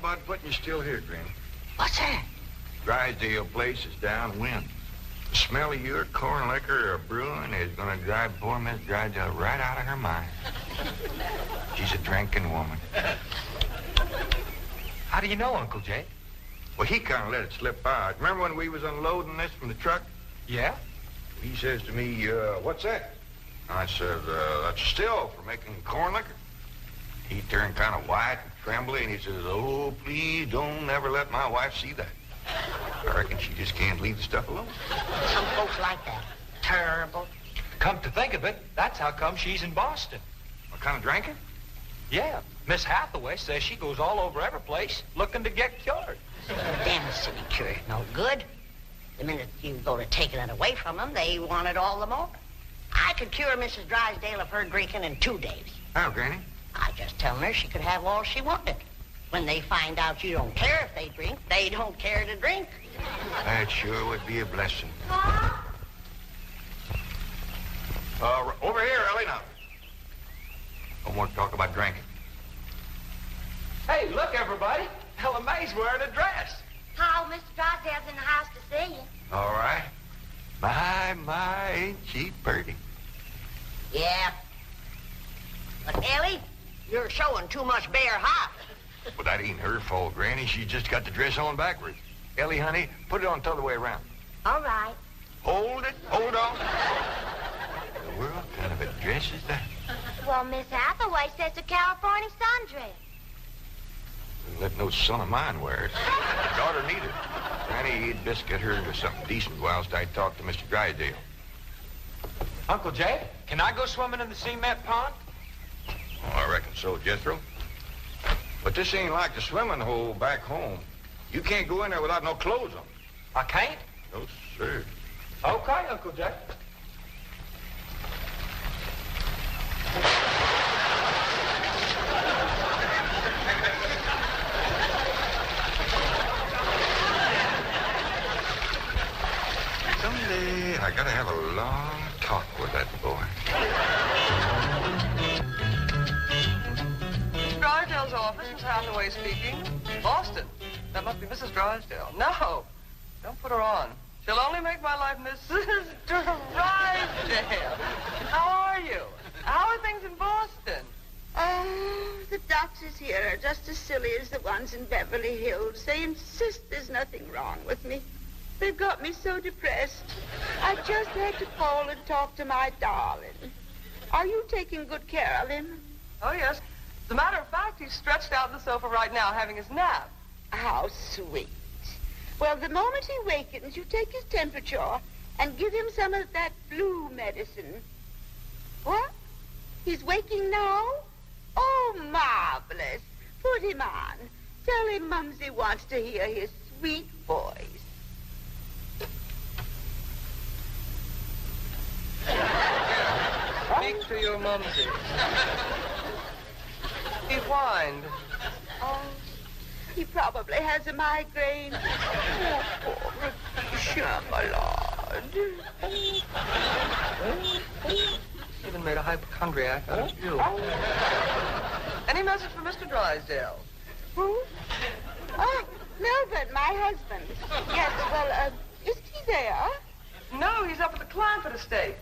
about putting you still here, Granny. What's that? Drysdale place is downwind. The smell of your corn liquor or brewing is going to drive poor Miss Drysdale right out of her mind. She's a drinking woman. How do you know, Uncle Jay? Well, he kind of let it slip out. Remember when we was unloading this from the truck? Yeah? He says to me, what's that? I said, that's a still for making corn liquor. He turned kind of white and trembly, and he says, oh, please don't ever let my wife see that. I reckon she just can't leave the stuff alone. Some folks like that. Terrible. Come to think of it, that's how come she's in Boston. What kind of drinking? Yeah, Miss Hathaway says she goes all over every place looking to get cured. Them silly cures no good. The minute you go to taking it away from them, they want it all the more. I could cure Mrs. Drysdale of her drinking in 2 days. How, Granny? I just tell her she could have all she wanted. When they find out you don't care if they drink, they don't care to drink. That sure would be a blessing. Over here, Ellie, now. No more talk about drinking. Hey, look, everybody. Ella Mae's wearing a dress. How, Mr. Drysdale's in the house to see you. All right. My, ain't she pretty? Yeah. But, Ellie, you're showing too much bare hop. Well, that ain't her fault, Granny. She just got the dress on backwards. Ellie, honey, put it on the other way around. All right. Hold it. Hold on. The world kind of a dress is that? Well, Miss Hathaway says it's a California sundress. Wouldn't let no son of mine wear it. The daughter neither. Granny, you'd best get her into something decent whilst I talk to Mr. Drysdale. Uncle Jay, can I go swimming in the cement pond? Oh, I reckon so, Jethro. But this ain't like the swimming hole back home. You can't go in there without no clothes on. I can't? No, sir. Okay, Uncle Jay. Someday I gotta have a long talk with that boy. Drysdale's office, Miss Hathaway speaking. Boston. That must be Mrs. Drysdale. No, don't put her on. She'll only make my life Mrs. Drysdale. How are you? How are things in Boston? Oh, the doctors here are just as silly as the ones in Beverly Hills. They insist there's nothing wrong with me. They've got me so depressed. I just had to call and talk to my darling. Are you taking good care of him? Oh, yes. As a matter of fact, he's stretched out on the sofa right now having his nap. How sweet. Well, the moment he wakens, you take his temperature and give him some of that flu medicine. What? He's waking now? Oh, marvelous. Put him on. Tell him Mumsy wants to hear his sweet voice. Speak to your mumsy. He whined. Oh, he probably has a migraine. Oh, poor Patricia, my lord. Even made a hypochondriac out of you. Any message for Mr. Drysdale? Who? Oh, Melvin, my husband. Yes, well, is he there? No, he's up at the Clampett estate.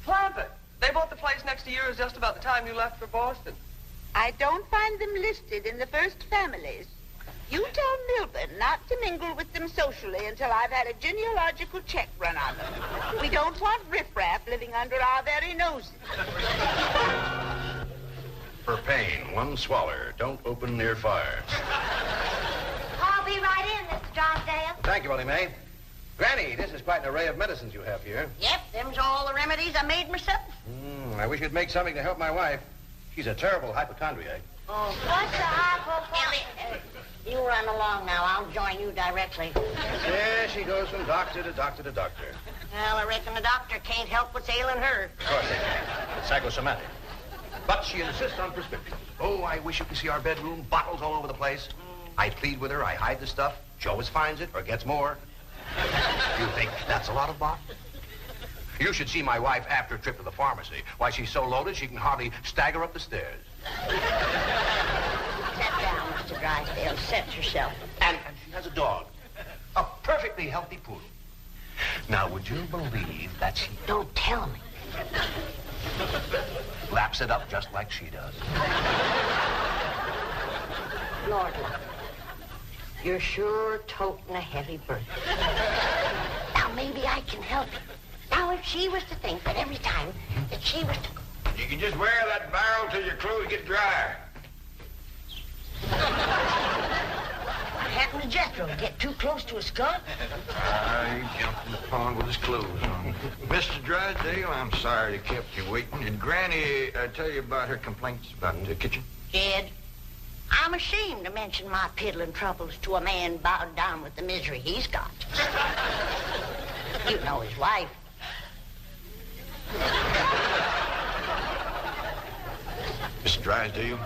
Clampett. They bought the place next to yours just about the time you left for Boston. I don't find them listed in the first families. You tell Milburn not to mingle with them socially until I've had a genealogical check run on them. We don't want riffraff living under our very noses. For pain, one swaller. Don't open near fire. I'll be right in, Mr. Drysdale. Thank you, Ellie Mae. Granny, this is quite an array of medicines you have here. Yep, them's all the remedies I made myself. I wish you'd make something to help my wife. She's a terrible hypochondriac. Oh, What's the hypochondriac? you run along now. I'll join you directly. Yeah, she goes from doctor to doctor to doctor. Well, I reckon the doctor can't help what's ailing her. Of course they can. It's psychosomatic. But she insists on prescriptions. Oh, I wish you could see our bedroom. Bottles all over the place. I plead with her. I hide the stuff. She always finds it or gets more. You think that's a lot of bottles? You should see my wife after a trip to the pharmacy. Why, she's so loaded she can hardly stagger up the stairs. Sit down, Mr. Drysdale sets herself. And she has a dog. A perfectly healthy poodle. Now, would you believe that she Don't tell me. laps it up just like she does? Lord, you're sure toting a heavy burden. Now, maybe I can help you. Now, if she was to think that every time that she was to... You can just wear that barrel till your clothes get dry. What happened to Jethro? Get too close to a skunk? He jumped in the pond with his clothes on. Mr. Drysdale, I'm sorry to kept you waiting. Did Granny tell you about her complaints about the kitchen? Jed, I'm ashamed to mention my piddling troubles to a man bowed down with the misery he's got. You know his wife. Mr. Drysdale,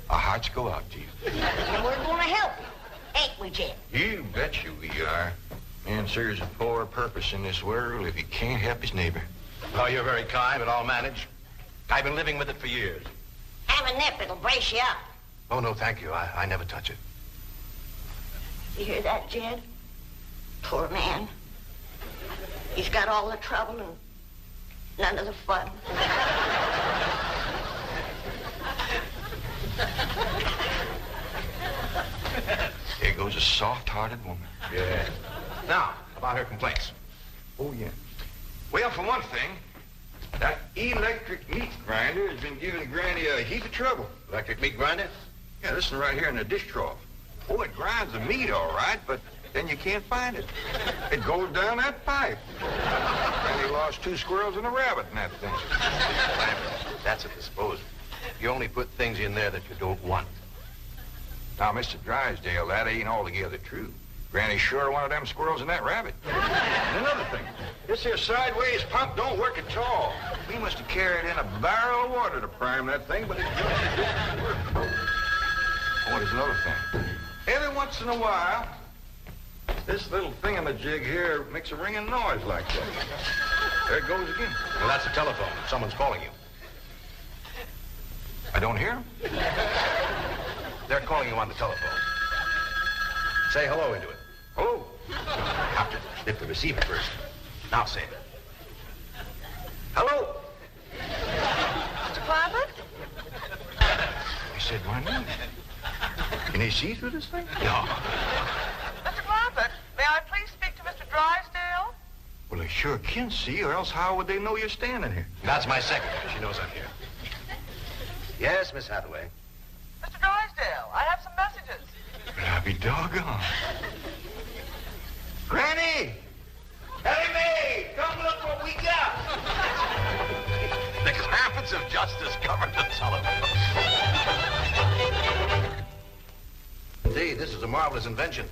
our hearts go out to you. And we're going to help you, ain't we, Jed? You betcha we are. Man serves a poor purpose in this world if he can't help his neighbor. Oh, you're very kind, but I'll manage. I've been living with it for years. Have a nip, it'll brace you up. Oh, no, thank you. I never touch it. You hear that, Jed? Poor man. He's got all the trouble and none of the fun. There goes a soft-hearted woman. Yeah. Now, about her complaints. Oh, yeah. Well, for one thing, that electric meat grinder has been giving Granny a heap of trouble. Electric meat grinder? Yeah, listen right here in the dish trough. Oh, it grinds the meat all right, but then you can't find it. It goes down that pipe. Granny lost 2 squirrels and a rabbit in that thing. That's a disposal. You only put things in there that you don't want. Now, Mr. Drysdale, that ain't altogether true. Granny sure wanted them squirrels and that rabbit. And another thing, this here sideways pump don't work at all. We must have carried in a barrel of water to prime that thing, but it just didn't work. Oh, there's another thing. Every once in a while, this little thingamajig here makes a ringing noise like that. There it goes again. Well, that's the telephone. Someone's calling you. I don't hear him. They're calling you on the telephone. Say hello into it. Hello. Have to lift the receiver first. Now say it. Hello. Mr. Clampett? He said my name. Can he see through this thing? No. Mr. Clampett, may I please speak to Mr. Drysdale? Well, they sure can see, or else how would they know you're standing here? That's my secretary. She knows I'm here. Yes, Miss Hathaway. Mr. Drysdale, I have some messages. But I'll be doggone. Granny! Hey, May! Come look what we got! The Clampetts have just discovered the telephone. Indeed, this is a marvelous invention.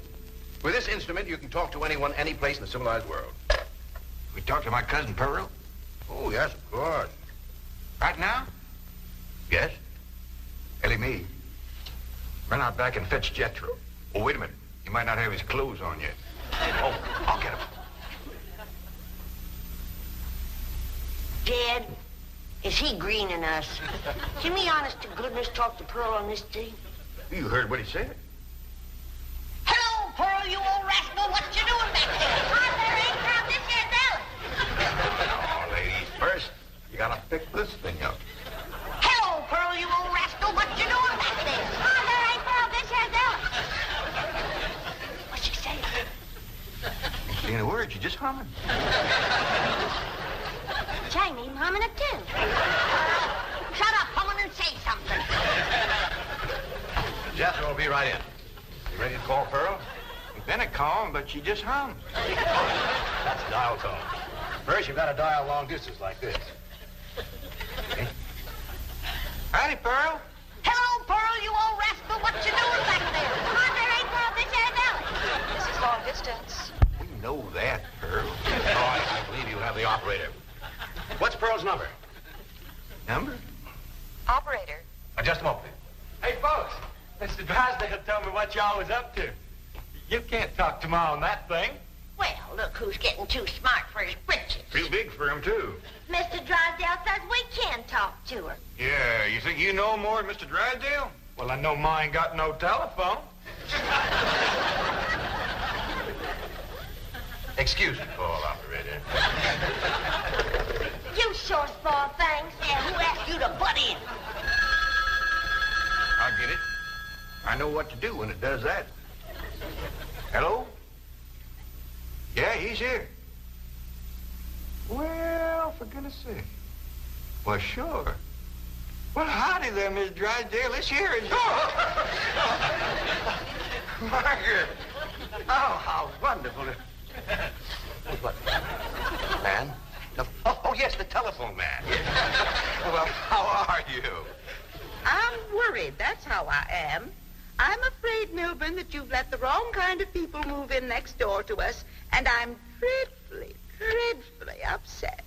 With this instrument, you can talk to anyone, any place in the civilized world. We talk to my cousin Pearl? Oh, yes, of course. Right now? Yes? Ellie Mae, run out back and fetch Jethro. Oh, wait a minute. He might not have his clothes on yet. Oh, I'll get him. Jed, is he greening us? Can we honest to goodness talk to Pearl on this thing? You heard what he said. Hello, Pearl, you old rascal. What you doing back there? I'm there ain't from this here Dallas. Oh, ladies, first, you gotta pick this thing up. Hello, Pearl, you old rascal. What you doing back there? I'm there ain't from this here Dallas. What's she saying? Ain't saying a word, you just humming. Chinese humming it too. Shut up, humming, and say something. Jethro will be right in. You ready to call Pearl? We've been a calm, but she just hums. That's a dial tone. First, you've got to dial long distance like this. Howdy, Pearl. Hello, Pearl, you old rascal. What you doing back there? I'm there ain't from this here Dallas. This is long distance. We know that, Pearl. Oh, I believe you have the operator. What's Pearl's number? Number? Operator. Just a moment. Hey, folks, Mr. Drysdale told me what y'all was up to. You can't talk to Ma on that thing. Well, look who's getting too smart for his britches. Too big for him, too. Mr. Drysdale says we can talk to her. Yeah, you think you know more than Mr. Drysdale? Well, I know Ma ain't got no telephone. Excuse me, call operator. You sure small things. And who asked you to butt in? I'll get it. I know what to do when it does that. Hello? Yeah, he's here. Well, for goodness sake. Well, sure. Well, howdy there, Miss Drysdale. Let's hear it. Margaret! Oh, how wonderful. What? Man? Oh, yes, the telephone man. Well, how are you? I'm worried, that's how I am. I'm afraid, Milburn, that you've let the wrong kind of people move in next door to us, and I'm dreadfully upset.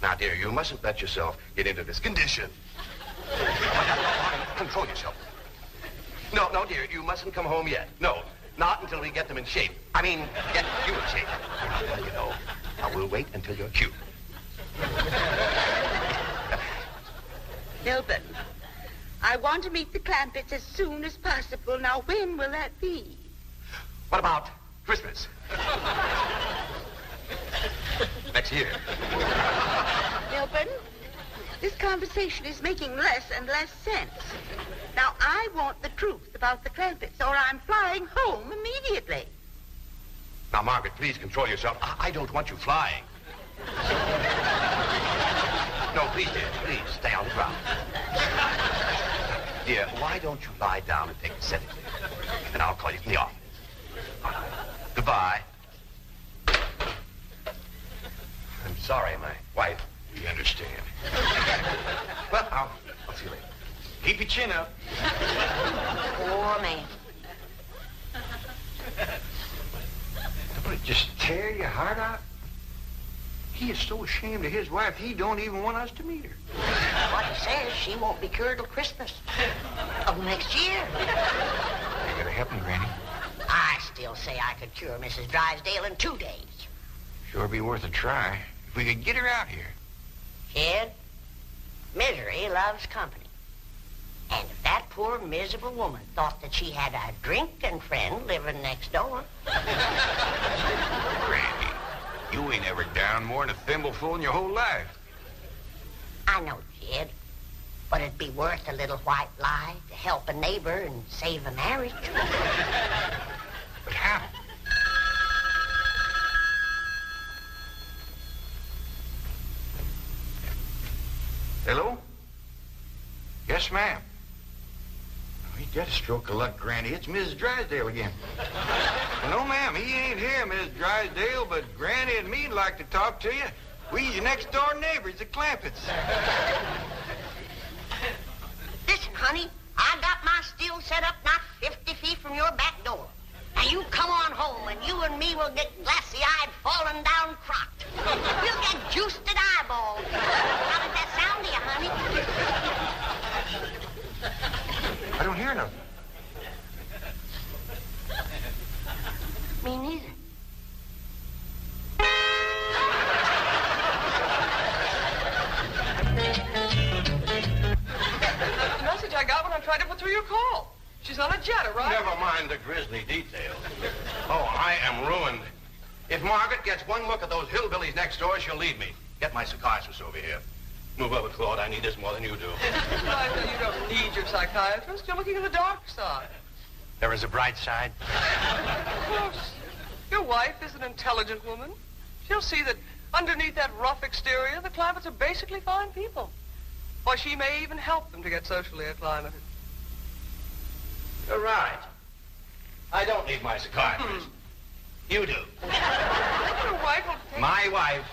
Now, dear, you mustn't let yourself get into this condition. Control yourself. No, dear, you mustn't come home yet. No, not until we get them in shape. I mean, get you in shape. You know, now we'll wait until you're cute. Milburn, I want to meet the Clampetts as soon as possible. Now, when will that be? What about Christmas? Next year. Milburn, this conversation is making less and less sense. Now, I want the truth about the Clampetts, or I'm flying home immediately. Now, Margaret, please control yourself. I don't want you flying. No, please, dear, please, stay on the ground. Dear, why don't you lie down and take a sedative? And I'll call you from the office. Goodbye. I'm sorry, my wife. We understand. Well, I'll see you later. Keep your chin up. Poor man. Don't it just tear your heart out? He is so ashamed of his wife, he don't even want us to meet her. What he says, she won't be cured till Christmas of next year. You gotta help him, Granny. I still say I could cure Mrs. Drysdale in 2 days. Sure be worth a try. If we could get her out here. Kid, misery loves company. And if that poor, miserable woman thought that she had a drinking friend living next door... Granny, you ain't ever down more than a thimbleful in your whole life. I know, kid. But it'd be worth a little white lie to help a neighbor and save a marriage. But how? Hello? Yes, ma'am. Oh, he got a stroke of luck, Granny. It's Mrs. Drysdale again. No, ma'am, he ain't here, Mrs. Drysdale, but Granny and me'd like to talk to you. We your next-door neighbors, the Clampetts. Listen, honey, I got my still set up not 50 feet from your back door. Now you come on home and you and me will get glassy-eyed, falling down crocked. We'll get juiced at eyeballs. How does that sound to you, honey? I don't hear nothing. Me neither. The message I got when I tried to put through your call. She's on a jet, right? Never mind the grisly details. Oh, I am ruined. If Margaret gets one look at those hillbillies next door, she'll leave me. Get my psychiatrist over here. Move over, Claude. I need this more than you do. I know you don't need your psychiatrist. You're looking at the dark side. There is a bright side. Of course. Your wife is an intelligent woman. She'll see that underneath that rough exterior, the Clampetts are basically fine people. Or she may even help them to get socially acclimated. You're right. I don't need my psychiatrist. You do. Your wife will take... My wife,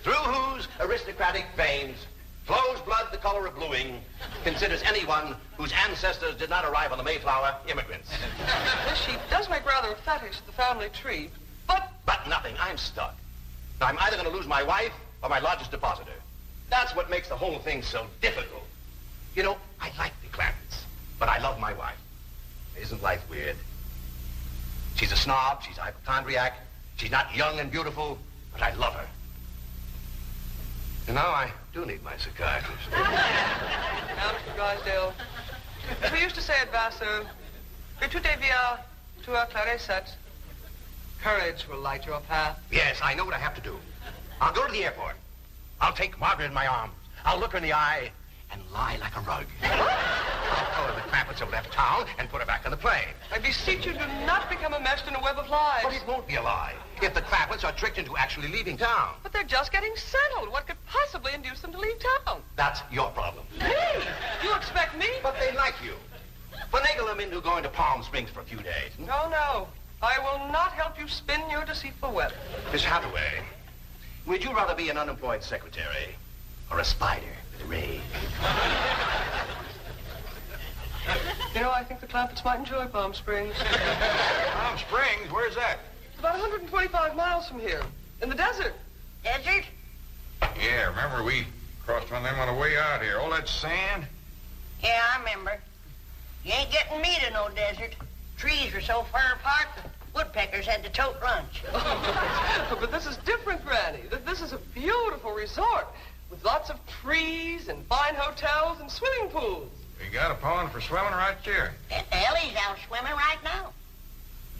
through whose aristocratic veins flows blood the color of bluing, considers anyone whose ancestors did not arrive on the Mayflower immigrants. Yes, she does make rather a fetish at the family tree, but... But nothing. I'm stuck. Now, I'm either going to lose my wife or my largest depositor. That's what makes the whole thing so difficult. You know, I like the Clampetts, but I love my wife. Isn't life weird? She's a snob, she's a hypochondriac, she's not young and beautiful, but I love her. And now I do need my psychiatrist. Now, Mr. Drysdale, As we used to say at Vassar, que tout devient tout éclairé. Courage will light your path. Yes, I know what I have to do. I'll go to the airport. I'll take Margaret in my arms. I'll look her in the eye and lie like a rug. I'll tell her the Clampetts have left town and put her back on the plane. I beseech you, do not become enmeshed in a web of lies. But it won't be a lie if the Clampetts are tricked into actually leaving town. But they're just getting settled. What could possibly induce them to leave town? That's your problem. Me? You expect me? But they like you. Finagle them into going to Palm Springs for a few days. No, no. I will not help you spin your deceitful web. Miss Hathaway, would you rather be an unemployed secretary or a spider with a ray? You know, I think the Clampetts might enjoy Palm Springs. Palm Springs? Where's that? It's about 125 miles from here. In the desert. Desert? Yeah, remember we crossed one of them on the way out here. All that sand? Yeah, I remember. You ain't getting me to no desert. Trees were so far apart, the woodpeckers had to tote lunch. But this is different, Granny. This is a beautiful resort with lots of trees and fine hotels and swimming pools. We got a pond for swimming right there. Ellie's out swimming right now.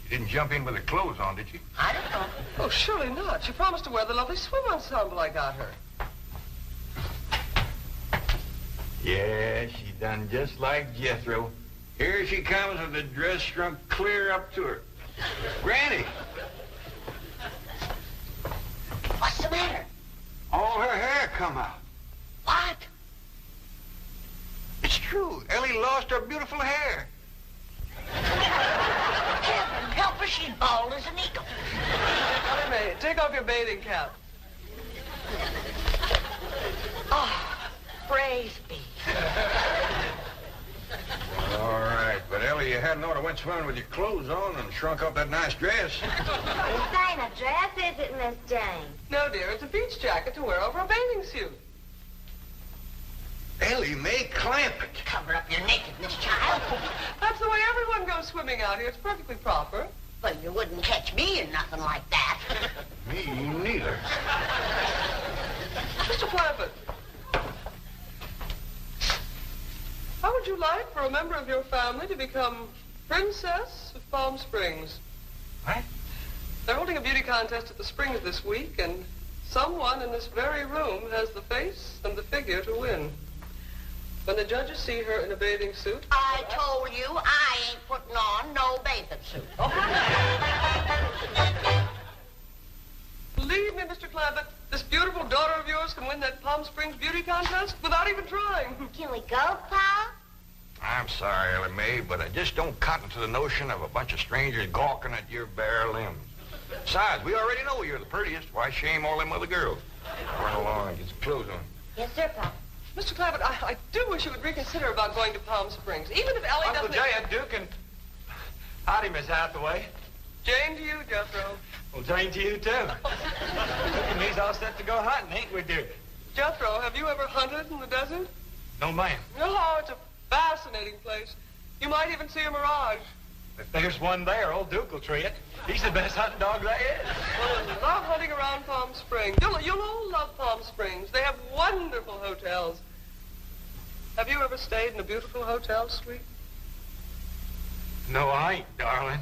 You didn't jump in with her clothes on, did you? I don't know. Oh, surely not. She promised to wear the lovely swim ensemble I got her. Yeah, she done just like Jethro. Here she comes with the dress shrunk clear up to her. Granny! What's the matter? All her hair come out. What? It's true. Ellie lost her beautiful hair. Heaven help her, she's bald as an eagle. Ellie Mae, take off your bathing cap. Oh, praise be. All right, but Ellie, you hadn't ought to went swimming with your clothes on and shrunk up that nice dress. This ain't a dress, is it, Miss Jane? No, dear, it's a beach jacket to wear over a bathing suit. Ellie Mae Clampett. Cover up your nakedness, child. That's the way everyone goes swimming out here. It's perfectly proper. Well, you wouldn't catch me in nothing like that. Me neither. Mr. Clampett, how would you like for a member of your family to become Princess of Palm Springs? What? They're holding a beauty contest at the Springs this week, and someone in this very room has the face and the figure to win. When the judges see her in a bathing suit... I told you I ain't putting on no bathing suit. Believe me, Mr. Clampett, this beautiful daughter of yours can win that Palm Springs beauty contest without even trying. Can we go, Pa? I'm sorry, Ellie Mae, but I just don't cotton to the notion of a bunch of strangers gawking at your bare limbs. Besides, we already know you're the prettiest. Why shame all them other girls? Run along and get some clothes on. Yes, sir, Pa. Mr. Clampett, I do wish you would reconsider about going to Palm Springs, even if Ellie Uncle doesn't... Jay and Duke and... Howdy, Miss Hathaway. Jane to you, Jethro. Well, Jane to you, too. Duke and me's all set to go hunting, ain't we, Duke? Jethro, have you ever hunted in the desert? No, ma'am. Oh, it's a fascinating place. You might even see a mirage. If there's one there, old Duke will tree it. He's the best hunting dog there is. Well, I love hunting around Palm Springs. You'll all love Palm Springs. They have wonderful hotels. Have you ever stayed in a beautiful hotel suite? No, I ain't, darling.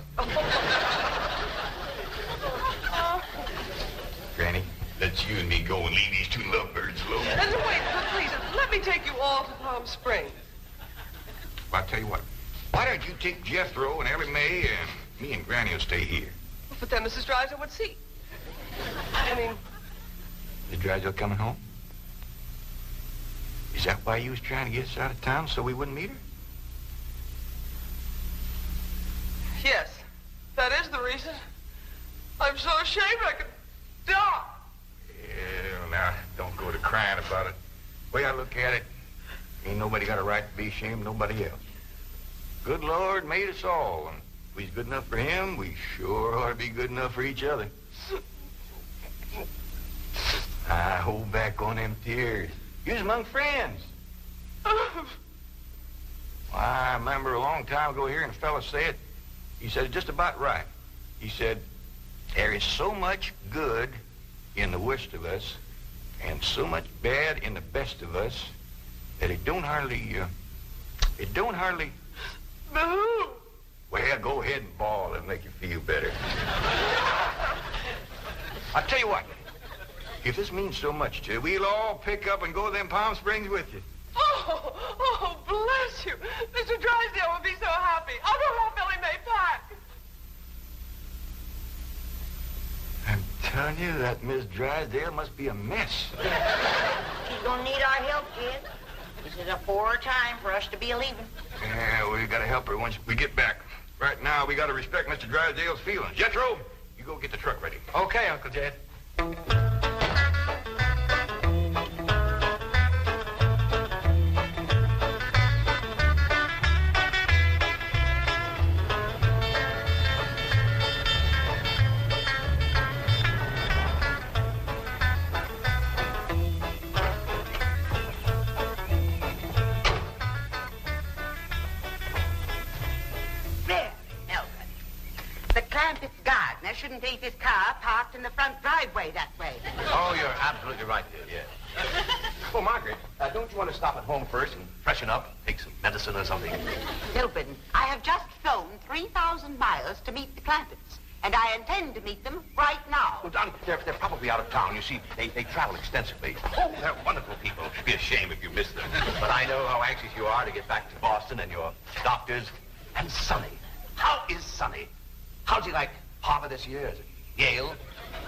Granny, let's you and me go and leave these two lovebirds alone. And wait, please, let me take you all to Palm Springs. I'll tell you what. Why don't you take Jethro and Ellie Mae and me and Granny will stay here. But then Mrs. Drysdale would see. I mean... Is Drysdale coming home? Is that why you was trying to get us out of town so we wouldn't meet her? Yes, that is the reason. I'm so ashamed I could die. Yeah, now, don't go to crying about it. The way I look at it, ain't nobody got a right to be ashamed of nobody else. Good Lord made us all, and if we's good enough for him, we sure ought to be good enough for each other. I hold back on them tears. You was among friends. Why, I remember a long time ago hearing a fella say it. He said it just about right. He said, there is so much good in the worst of us and so much bad in the best of us that it don't hardly It don't hardly... Boo! Well, go ahead and bawl. It'll make you feel better. I'll tell you what. If this means so much to you, we'll all pick up and go to them Palm Springs with you. Oh, bless you. Mr. Drysdale will be so happy. I'll go help Billy Mae pack. I'm telling you, that Miss Drysdale must be a mess. She's gonna need our help, kid. This is a poor time for us to be leaving. Yeah, we gotta help her once we get back. Right now, we gotta respect Mr. Drysdale's feelings. Jethro, you go get the truck ready. Okay, Uncle Jed. The Clampetts gardener shouldn't leave his car parked in the front driveway that way. Oh, you're absolutely right, dear, yes. Well, Margaret, don't you want to stop at home first and freshen up, take some medicine or something? Milburn, I have just flown 3,000 miles to meet the Clampetts, and I intend to meet them right now. Well, Don, they're probably out of town. You see, they travel extensively. Oh, they're wonderful people. It'd be a shame if you missed them. But I know how anxious you are to get back to Boston and your doctors. And Sonny. How is Sonny? How's he like Harvard this year? Is it Yale?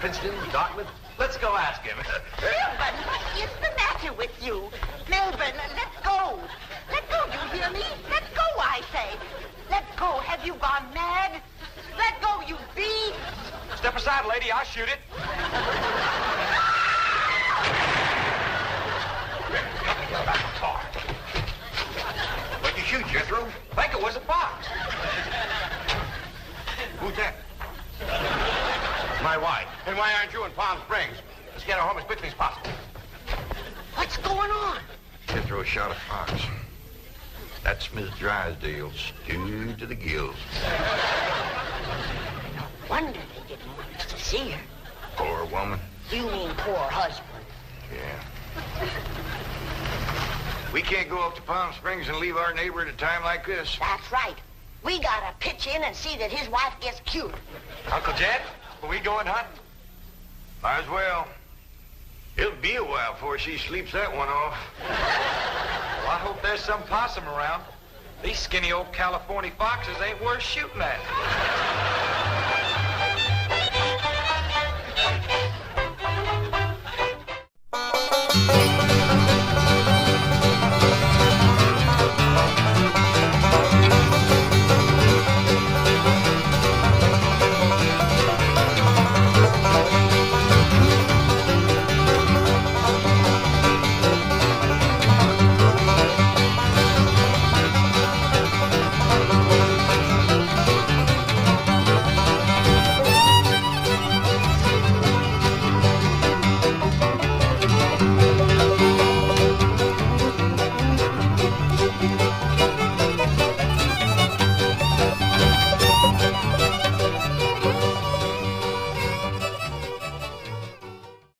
Princeton? Dartmouth? Let's go ask him. Milburn, what is the matter with you? Milburn, let go. Let go, you hear me? Let go, I say. Let go. Have you gone mad? Let go, you beast. Step aside, lady. I'll shoot it. Get back in the car. What'd you shoot, Jethro? I think it was a fox. Who's that? My wife. And why aren't you in Palm Springs? Let's get her home as quickly as possible. What's going on? Jethro shot a fox. That's Miss Drysdale, stewed to the gills. No wonder they didn't want us to see her. Poor woman. You mean poor husband. Yeah. We can't go up to Palm Springs and leave our neighbor at a time like this. That's right. We gotta pitch in and see that his wife gets cured. Uncle Jed, are we going hunting? Might as well. It'll be a while before she sleeps that one off. Well, I hope there's some possum around. These skinny old California foxes ain't worth shooting at.